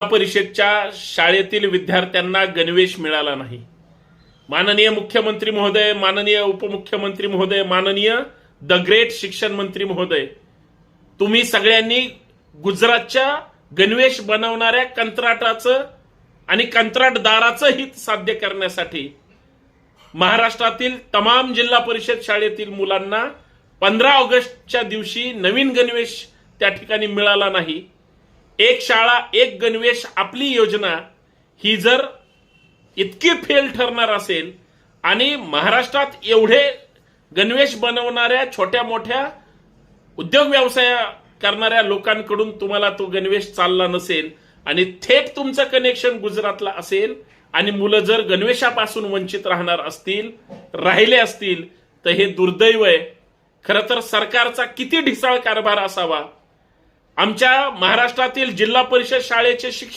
परिषदच्या शाळेतील विद्यार्थ्यांना गणवेश मिळाला नाही। माननीय मुख्यमंत्री महोदय, माननीय उपमुख्यमंत्री महोदय, माननीय द ग्रेट शिक्षण मंत्री महोदय, तुम्ही सगळ्यांनी गुजरातच्या गणवेश बनवणाऱ्या कंत्राटाचं आणि कंत्राटदाराचं हित साध्य करण्यासाठी महाराष्ट्रातील तमाम जिल्हा परिषद शाळेतील मुलांना 15 ऑगस्टच्या दिवशी नवीन गणवेश त्या ठिकाणी मिळाला नाही। एक शाळा एक गणवेश आपली योजना ही जर इतकी फेल ठरणार असेल आणि महाराष्ट्रात एवढे गणवेश बनवणाऱ्या छोट्या मोठ्या उद्योग व्यवसाय करणाऱ्या लोकांकडून तुम्हाला तो गणवेश चालला नसेल आणि थेट तुमचं कनेक्शन गुजरातला असेल आणि मुलं जर गणवेशापासून वंचित राहिले असतील तर हे दुर्दैव आहे। खरं तर सरकारचा किती ढिसाळ कारभार असावा। आमच्या महाराष्ट्रातील जिल्हा परिषद शाळेचे शिक्षक